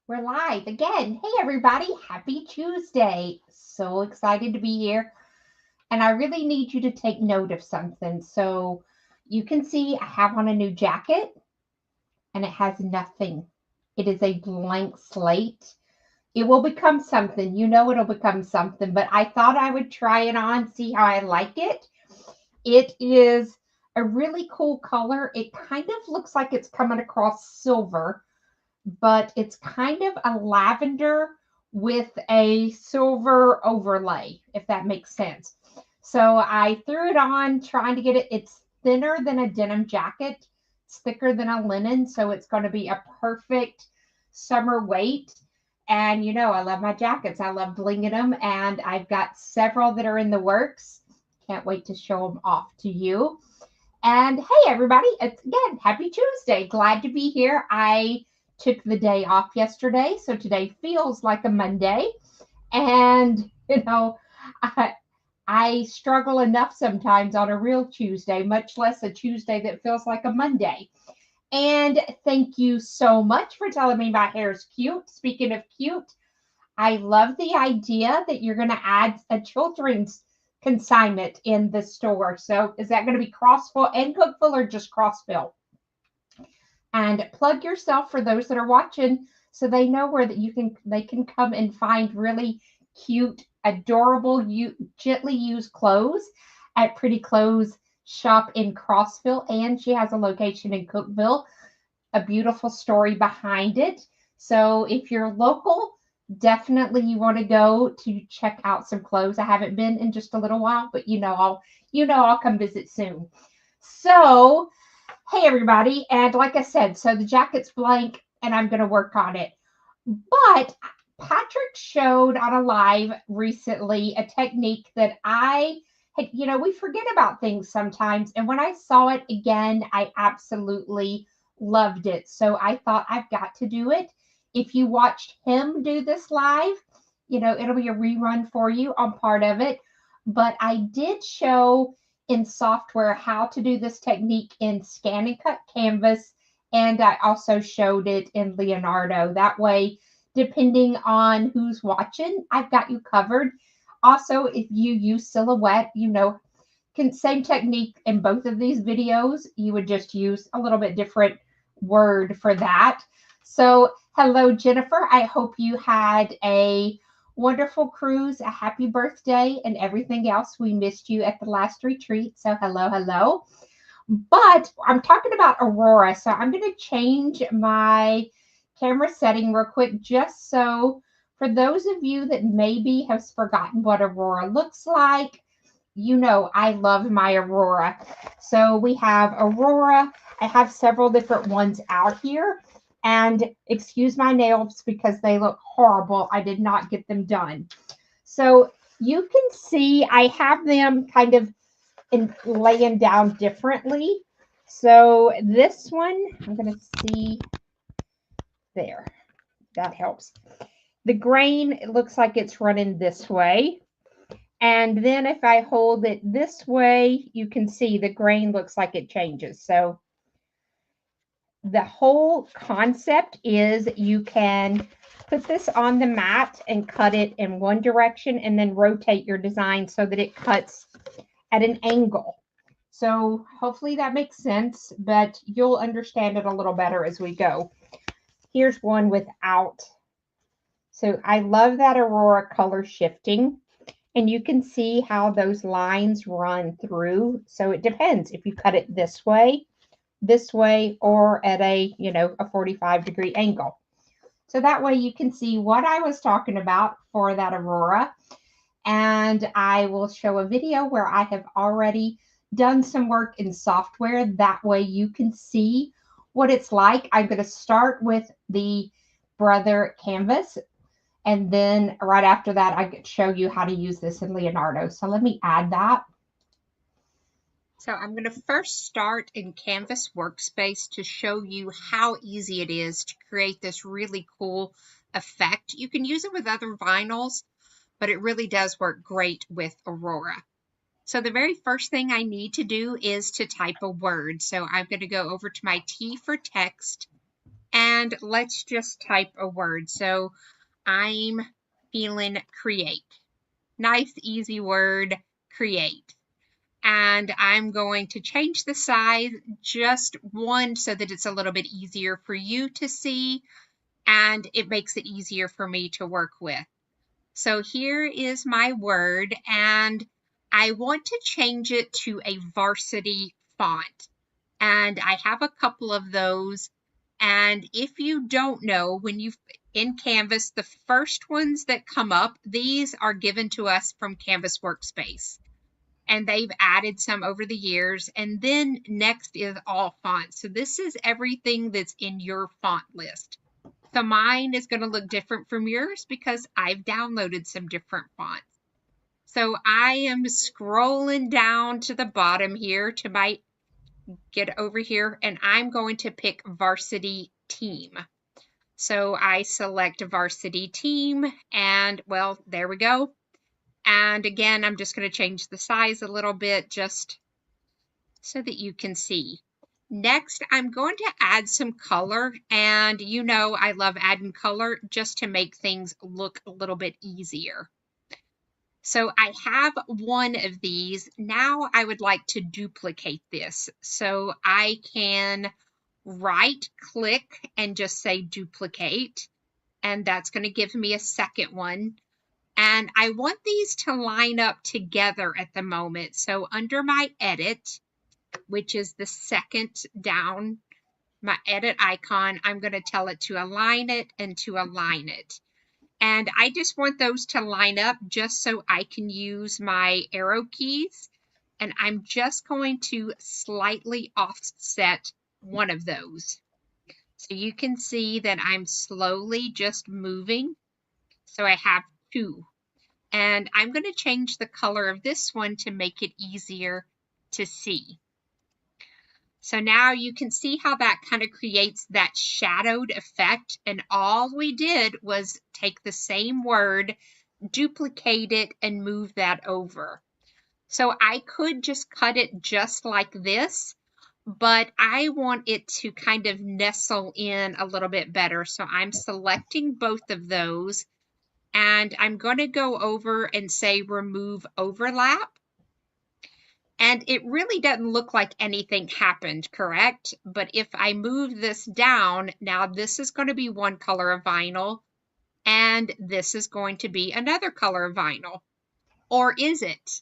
We're live again. Hey, everybody. Happy Tuesday. So excited to be here. And I really need you to take note of something. So you can see I have on a new jacket and it has nothing. It is a blank slate. It will become something. You know it'll become something. But I thought I would try it on, see how I like it. It is a really cool color. It kind of looks like it's coming across silver, but it's kind of a lavender with a silver overlay, if that makes sense. So I threw it on trying to get it. It's thinner than a denim jacket, it's thicker than a linen. So it's going to be a perfect summer weight. And you know, I love my jackets. I love blinging them. And I've got several that are in the works. Can't wait to show them off to you. And hey, everybody, it's again, happy Tuesday. Glad to be here. I took the day off yesterday, so today feels like a Monday. And, I struggle enough sometimes on a real Tuesday, much less a Tuesday that feels like a Monday. And thank you so much for telling me my hair is cute. Speaking of cute, I love the idea that you're going to add a children's consignment in the store. So is that going to be crossfill and cookfill or just crossfill? And plug yourself for those that are watching so they know where that they can come and find really cute, adorable, gently used clothes at Pretty Clothes Shop in Crossville. And she has a location in Cookville, a beautiful story behind it. So if you're local, definitely you want to go to check out some clothes. I haven't been in just a little while, but I'll come visit soon. So, hey everybody, and like I said, so the jacket's blank and I'm going to work on it. But Patrick showed on a live recently a technique that I had, we forget about things sometimes. And when I saw it again, I absolutely loved it. So I thought I've got to do it. If you watched him do this live, it'll be a rerun for you on part of it. But I did show in software how to do this technique in Scan and Cut Canvas. And I also showed it in Leonardo. That way, depending on who's watching, I've got you covered. Also, if you use Silhouette, same technique in both of these videos. You would just use a little bit different word for that. So, hello, Jennifer. I hope you had a wonderful cruise, a happy birthday, and everything else. We missed you at the last retreat. So, hello. But I'm talking about Aurora. So, I'm going to change my camera setting real quick just so for those of you that maybe have forgotten what Aurora looks like, I love my Aurora. So we have Aurora. I have several different ones out here. And excuse my nails because they look horrible. I did not get them done. So you can see I have them kind of laying down differently. So this one, I'm going to see there. That helps. The grain, it looks like it's running this way. And then if I hold it this way, you can see the grain looks like it changes. So the whole concept is you can put this on the mat and cut it in one direction and then rotate your design so that it cuts at an angle. So hopefully that makes sense, but you'll understand it a little better as we go. Here's one without. So I love that Aurora color shifting. And you can see how those lines run through. So it depends if you cut it this way, or at a 45-degree angle. So that way you can see what I was talking about for that Aurora. And I will show a video where I have already done some work in software. That way you can see what it's like. I'm going to start with the Brother Canvas. And then right after that, I could show you how to use this in Leonardo. So let me add that. So I'm going to first start in Canvas Workspace to show you how easy it is to create this really cool effect. You can use it with other vinyls, but it really does work great with Aurora. So the very first thing I need to do is to type a word. So I'm going to go over to my T for text. and let's just type a word. So I'm feeling create. Nice, easy word, create. And I'm going to change the size just one so that it's a little bit easier for you to see, and it makes it easier for me to work with. So here is my word, and I want to change it to a varsity font. And I have a couple of those. And if you don't know, when you in Canvas, the first ones that come up, these are given to us from Canvas Workspace. And they've added some over the years. And then next is all fonts. So this is everything that's in your font list. So mine is going to look different from yours because I've downloaded some different fonts. So I am scrolling down to the bottom here to my get over here, and I'm going to pick Varsity Team. So I select Varsity Team, and well, there we go. And again, I'm just going to change the size a little bit just so that you can see. Next, I'm going to add some color, and you know I love adding color just to make things look a little bit easier. So I have one of these. Now I would like to duplicate this. So I can right click and just say duplicate, and that's going to give me a second one. And I want these to line up together at the moment. So under my edit, which is the second down, my edit icon, I'm going to tell it to align it and to align it. And I just want those to line up just so I can use my arrow keys. And I'm just going to slightly offset one of those. So you can see that I'm slowly just moving. So I have two. And I'm going to change the color of this one to make it easier to see. So now you can see how that kind of creates that shadowed effect. And all we did was take the same word, duplicate it, and move that over. So I could just cut it just like this, but I want it to kind of nestle in a little bit better. So I'm selecting both of those, and I'm going to go over and say remove overlap. And it really doesn't look like anything happened, correct? But if I move this down, now this is going to be one color of vinyl, and this is going to be another color of vinyl. Or is it?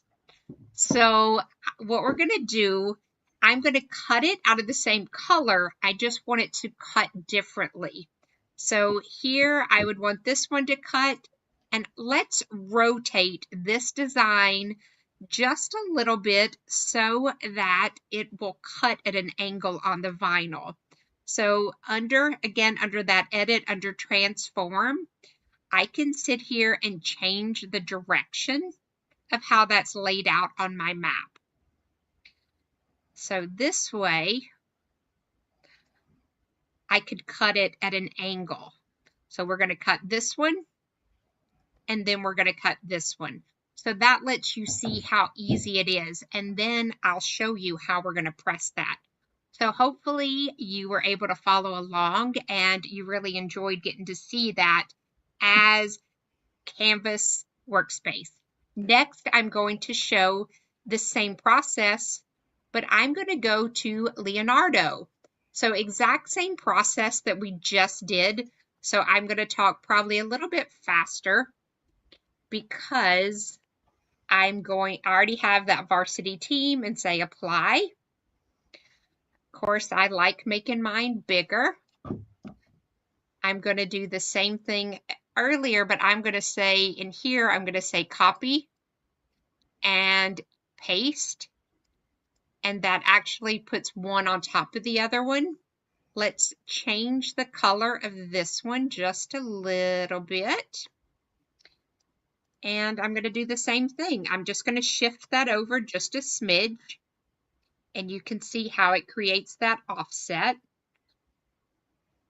So what we're going to do, I'm going to cut it out of the same color. I just want it to cut differently. So here I would want this one to cut, and let's rotate this design just a little bit so that it will cut at an angle on the vinyl. So under that edit, under transform, I can sit here and change the direction of how that's laid out on my map. So this way, I could cut it at an angle. So we're going to cut this one, and then we're going to cut this one. So that lets you see how easy it is. And then I'll show you how we're going to press that. So hopefully you were able to follow along and you really enjoyed getting to see that as Canvas Workspace. Next, I'm going to show the same process, but I'm going to go to Leonardo. So exact same process that we just did. So I'm going to talk probably a little bit faster because I already have that varsity team and say apply. Of course, I like making mine bigger. I'm going to do the same thing earlier, but I'm going to say in here, I'm going to say copy and paste. And that actually puts one on top of the other one. Let's change the color of this one just a little bit. And I'm going to do the same thing. I'm just going to shift that over just a smidge. And you can see how it creates that offset.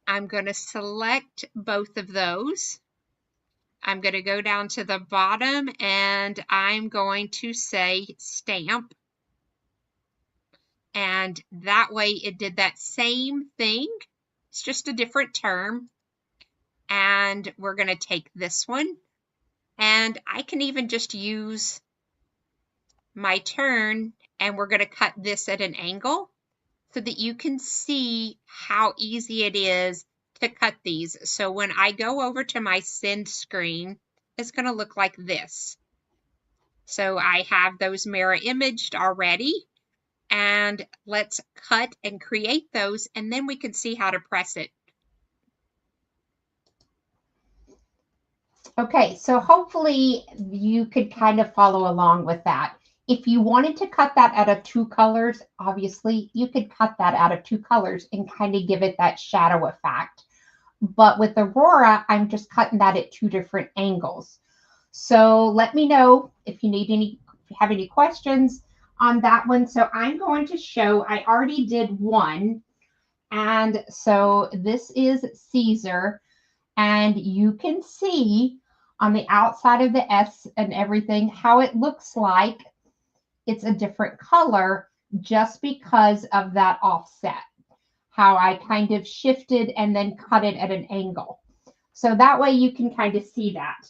I'm going to select both of those. I'm going to go down to the bottom and I'm going to say stamp. And that way it did that same thing. It's just a different term. And we're going to take this one. And I can even just use my turn, and we're going to cut this at an angle so that you can see how easy it is to cut these. So when I go over to my send screen, it's going to look like this. So I have those mirror imaged already, and let's cut and create those, and then we can see how to press it. Okay, so hopefully you could kind of follow along with that. If you wanted to cut that out of 2 colors, obviously you could cut that out of 2 colors and kind of give it that shadow effect. But with Aurora, I'm just cutting that at 2 different angles. So let me know if you have any questions on that one. So I'm going to show, I already did one. And so this is Caesar. And you can see on the outside of the S and everything how it looks like it's a different color just because of that offset, how I kind of shifted and then cut it at an angle. So that way you can kind of see that.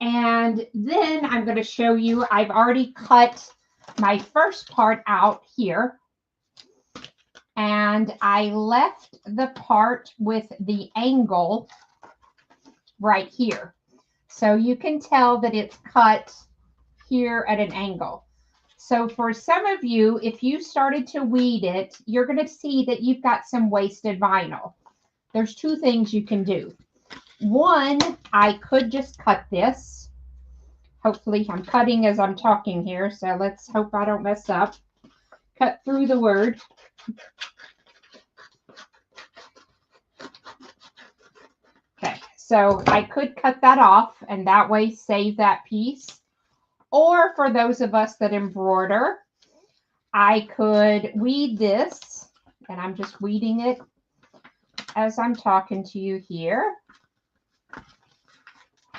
And then I'm going to show you, I've already cut my first part out here. And I left the part with the angle right here. So you can tell that it's cut here at an angle. So for some of you, if you started to weed it, you're going to see that you've got some wasted vinyl. There's 2 things you can do. One, I could just cut this. Hopefully I'm cutting as I'm talking here, so let's hope I don't mess up. Cut through the word. Okay, so I could cut that off and that way save that piece. Or for those of us that embroider, I could weed this, and I'm just weeding it as I'm talking to you here.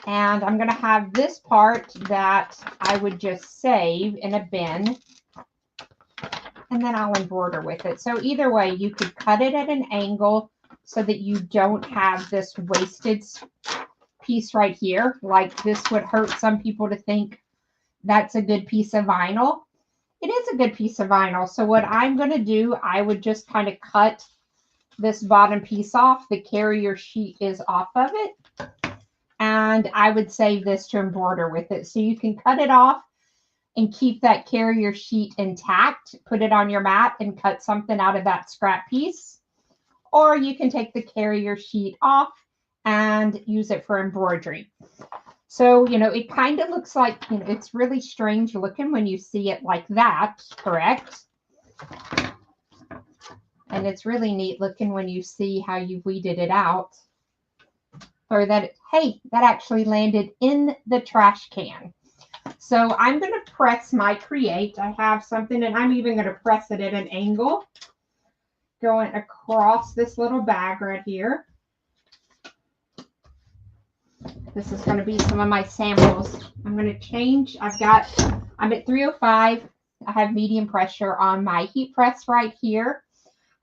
And I'm going to have this part that I would just save in a bin, and then I'll embroider with it. So either way, you could cut it at an angle so that you don't have this wasted piece right here. Like this would hurt some people to think that's a good piece of vinyl. It is a good piece of vinyl. So what I'm going to do, I would just kind of cut this bottom piece off. The carrier sheet is off of it. And I would save this to embroider with it. So you can cut it off and keep that carrier sheet intact. Put it on your mat and cut something out of that scrap piece. Or you can take the carrier sheet off and use it for embroidery. So, you know, it kind of looks like, you know, it's really strange looking when you see it like that, correct? And it's really neat looking when you see how you weeded it out. Or that, hey, that actually landed in the trash can. So I'm going to press my create. I have something, and I'm even going to press it at an angle, going across this little bag right here. This is going to be some of my samples. I'm going to change. I'm at 305. I have medium pressure on my heat press right here.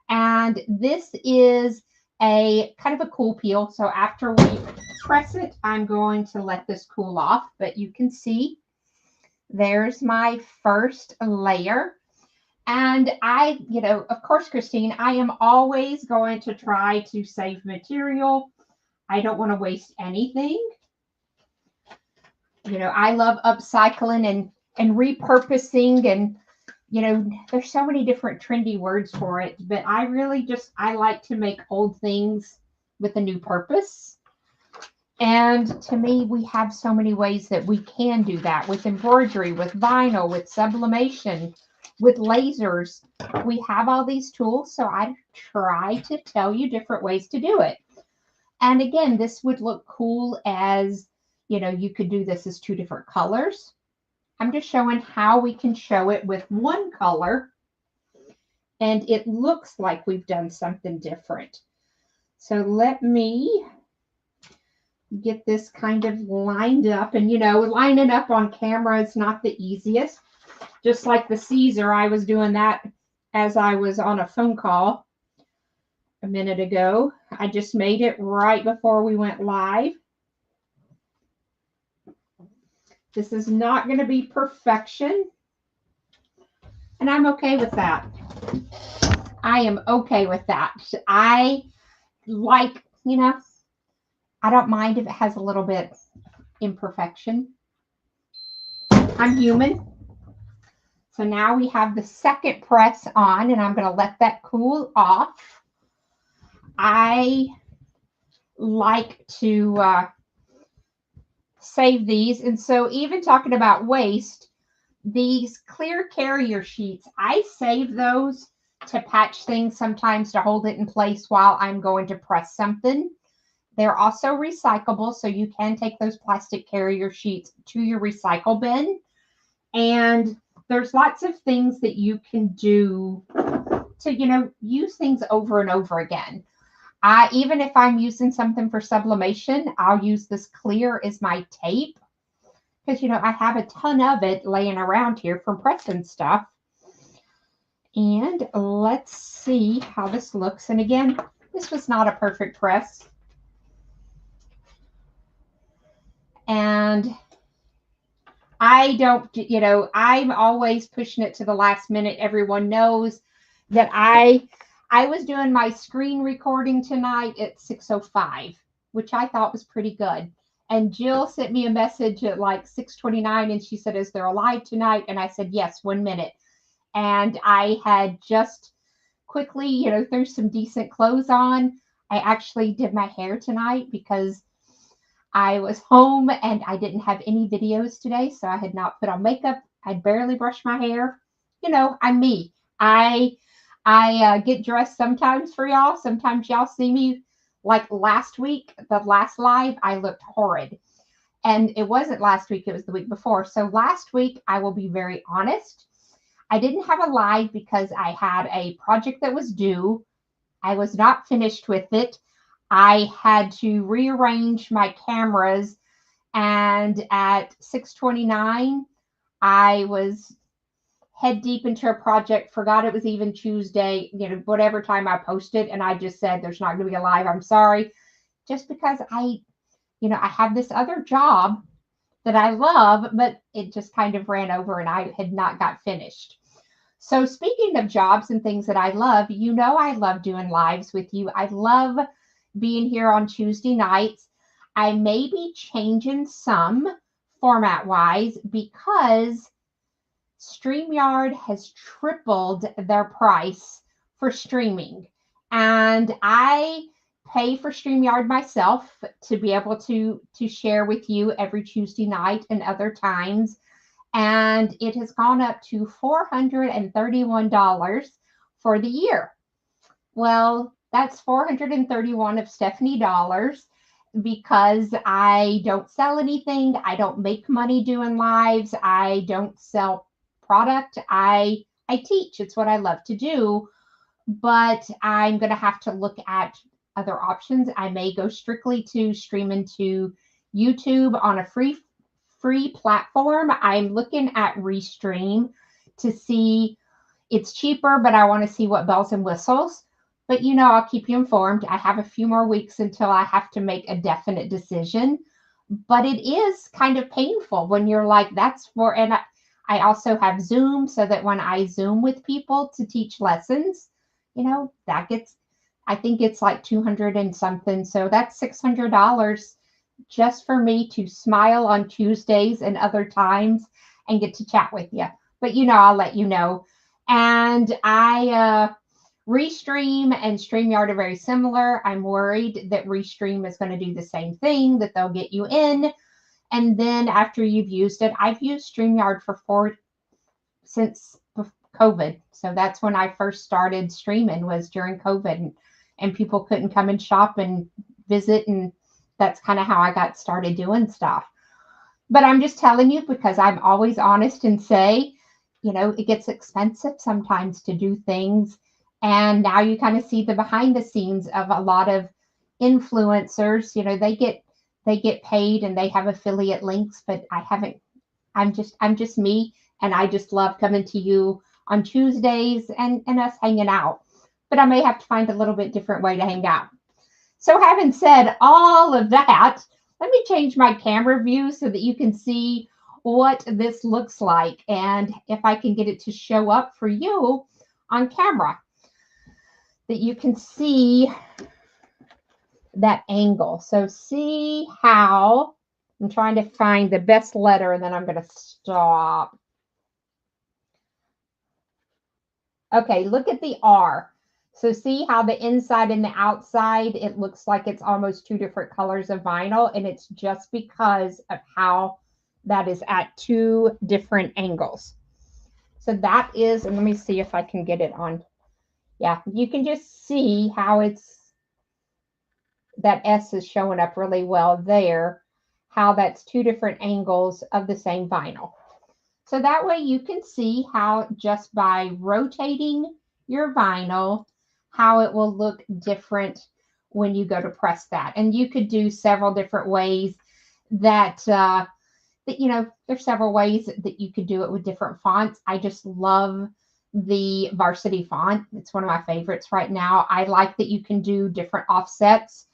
And this is a kind of a cool peel. So after we press it, I'm going to let this cool off. But you can see there's my first layer. And you know, of course, Christine, I am always going to try to save material. I don't want to waste anything. You know, I love upcycling and repurposing, and, you know, there's so many different trendy words for it, but I really I like to make old things with a new purpose. And to me, we have so many ways that we can do that with embroidery, with vinyl, with sublimation, with lasers. We have all these tools, so I try to tell you different ways to do it. And again, this would look cool as, you know, you could do this as 2 different colors. I'm just showing how we can show it with 1 color, and it looks like we've done something different. So let me get this kind of lined up. And, you know, lining up on camera is not the easiest. Just like the Caesar, I was doing that as I was on a phone call. a minute ago. I just made it right before we went live. This is not going to be perfection, and I'm okay with that. I am okay with that. I like, I don't mind if it has a little bit imperfection. I'm human. So now we have the second press on, and I'm going to let that cool off. I like to save these. And so even talking about waste, these clear carrier sheets, I save those to patch things sometimes to hold it in place while I'm going to press something. They're also recyclable, so you can take those plastic carrier sheets to your recycle bin. And there's lots of things that you can do to, use things over and over again. Even if I'm using something for sublimation, I'll use this clear as my tape because, I have a ton of it laying around here from pressing stuff. And let's see how this looks. And again, this was not a perfect press. And I don't, I'm always pushing it to the last minute. Everyone knows that I was doing my screen recording tonight at 6:05, which I thought was pretty good. And Jill sent me a message at like 6:29 and she said, "Is there a live tonight?" And I said, "Yes, 1 minute." And I had just quickly, threw some decent clothes on. I actually did my hair tonight because I was home and I didn't have any videos today, so I had not put on makeup. I barely brushed my hair. I'm me. I get dressed sometimes for y'all. Sometimes y'all see me like last week, the last live, I looked horrid. And it wasn't last week, it was the week before. So last week, I will be very honest. I didn't have a live because I had a project that was due. I was not finished with it. I had to rearrange my cameras, and at 6:29, I was head deep into a project, forgot it was even Tuesday, whatever time I posted, and I just said, "There's not going to be a live. I'm sorry." Just because I have this other job that I love, but it just kind of ran over and I had not got finished. So speaking of jobs and things that I love, I love doing lives with you. I love being here on Tuesday nights. I may be changing some format-wise because StreamYard has tripled their price for streaming. And I pay for StreamYard myself to be able to share with you every Tuesday night and other times. And it has gone up to $431 for the year. Well, that's $431 of Stephanie dollars because I don't sell anything. I don't make money doing lives. I don't sell product. I teach. It's what I love to do. But I'm going to have to look at other options. I may go strictly to streaming to YouTube on a free platform. I'm looking at Restream to see it's cheaper, but I want to see what bells and whistles. But I'll keep you informed. I have a few more weeks until I have to make a definite decision. But it is kind of painful when you're like, that's for, and I also have Zoom so that when I Zoom with people to teach lessons, that gets, I think it's like 200 and something. So that's $600 just for me to smile on Tuesdays and other times and get to chat with you. But I'll let you know. And Restream and StreamYard are very similar. I'm worried that Restream is going to do the same thing, that they'll get you in. And then after you've used it, I've used StreamYard since COVID. So that's when I first started streaming, was during COVID, and people couldn't come and shop and visit. And that's kind of how I got started doing stuff. But I'm just telling you because I'm always honest and say, it gets expensive sometimes to do things. And now you kind of see the behind the scenes of a lot of influencers. They get paid and they have affiliate links, but I haven't. I'm just me, and I just love coming to you on Tuesdays and us hanging out. but I may have to find a little bit different way to hang out. So having said all of that, let me change my camera view so that you can see what this looks like and if I can get it to show up for you on camera, that you can see that angle. So see how I'm trying to find the best letter and then I'm going to stop. Okay, look at the R. So see how the inside and the outside, it looks like it's almost two different colors of vinyl, and it's just because of how that is at two different angles. So that is, and let me see if I can get it on. Yeah, you can just see how that S is showing up really well there, how that's two different angles of the same vinyl. So that way you can see how just by rotating your vinyl, how it will look different when you go to press that. And you could do several different ways that there's several ways that you could do it with different fonts. I just love the Varsity font. It's one of my favorites right now. I like that you can do different offsets.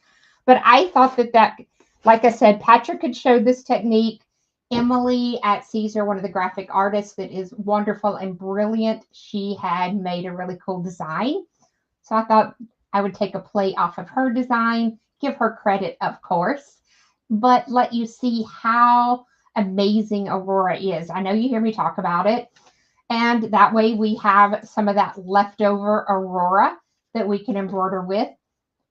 But I thought that, like I said, Patrick had showed this technique. Emily at Caesar, one of the graphic artists that is wonderful and brilliant, she had made a really cool design. So I thought I would take a play off of her design, give her credit, of course, but let you see how amazing Aurora is. I know you hear me talk about it. And that way we have some of that leftover Aurora that we can embroider with,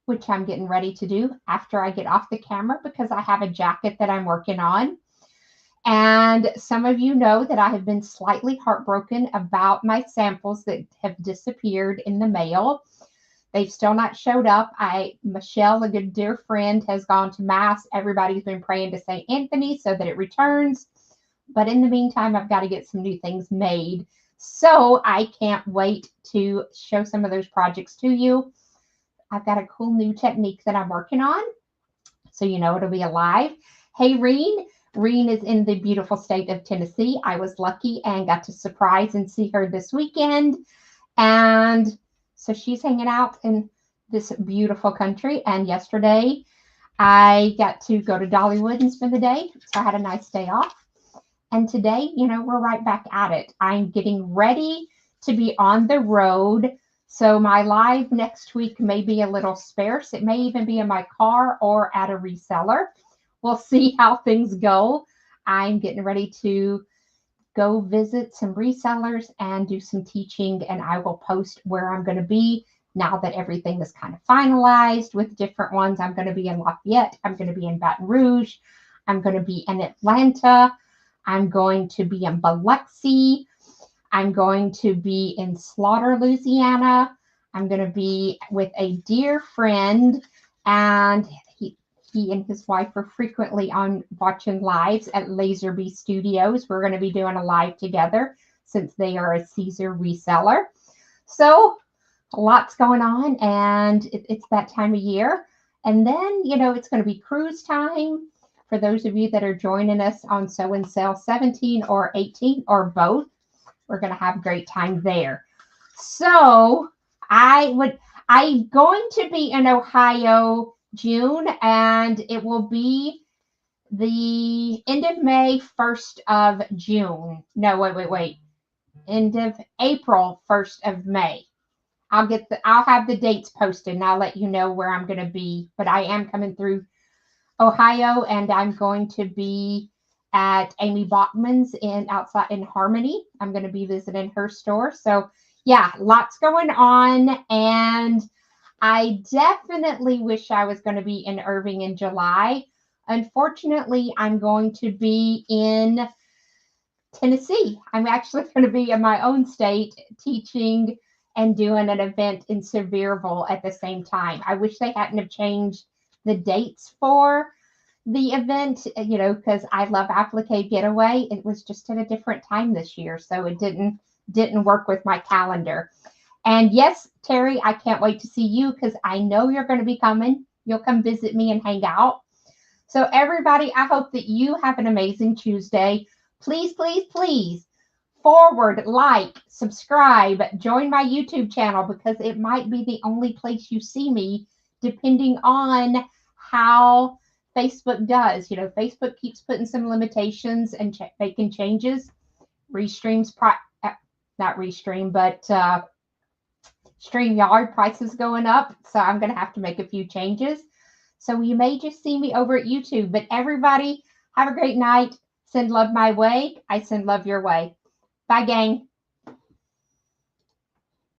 which I'm getting ready to do after I get off the camera because I have a jacket that I'm working on. And some of you know that I have been slightly heartbroken about my samples that have disappeared in the mail. They've still not showed up. Michelle, a good dear friend, has gone to Mass. Everybody's been praying to St. Anthony so that it returns. But in the meantime, I've got to get some new things made. So I can't wait to show some of those projects to you. I've got a cool new technique that I'm working on. So you know it'll be alive. Hey, Reen. Reen is in the beautiful state of Tennessee. I was lucky and got to surprise and see her this weekend. And so she's hanging out in this beautiful country. And yesterday I got to go to Dollywood and spend the day. So I had a nice day off. And today, we're right back at it. I'm getting ready to be on the road. So my live next week may be a little sparse. It may even be in my car or at a reseller. We'll see how things go. I'm getting ready to go visit some resellers and do some teaching, and I will post where I'm going to be now that everything is kind of finalized with different ones. I'm going to be in Lafayette. I'm going to be in Baton Rouge. I'm going to be in Atlanta. I'm going to be in Biloxi. I'm going to be in Slaughter, Louisiana. I'm going to be with a dear friend, and he and his wife are frequently on watching lives at Laserby Studios. We're going to be doing a live together since they are a Caesar reseller. So lots going on, and it's that time of year. And then, it's going to be cruise time for those of you that are joining us on Sew and Sell 17 or 18 or both. We're going to have a great time there. So I'm going to be in Ohio June, and it will be the end of May, 1st of June. No, wait. End of April, 1st of May. I'll have the dates posted and I'll let you know where I'm going to be. But I am coming through Ohio, and I'm going to be at Amy Bachman's outside in Harmony. I'm going to be visiting her store. So yeah, lots going on, and I definitely wish I was going to be in Irving in July. Unfortunately, I'm going to be in Tennessee. I'm actually going to be in my own state teaching and doing an event in Sevierville at the same time. I wish they hadn't have changed the dates for the event, because I love Applique Getaway. It was just at a different time this year, so it didn't work with my calendar. And yes, Terry, I can't wait to see you because I know you're going to be coming. You'll come visit me and hang out. So everybody, I hope that you have an amazing Tuesday. Please, please, please forward, like, subscribe, join my YouTube channel because it might be the only place you see me, depending on how Facebook does. You know, Facebook keeps putting some limitations and making changes. Restream's not Restream, but StreamYard prices going up, so I'm going to have to make a few changes. So you may just see me over at YouTube. But everybody, have a great night. Send love my way. I send love your way. Bye, gang.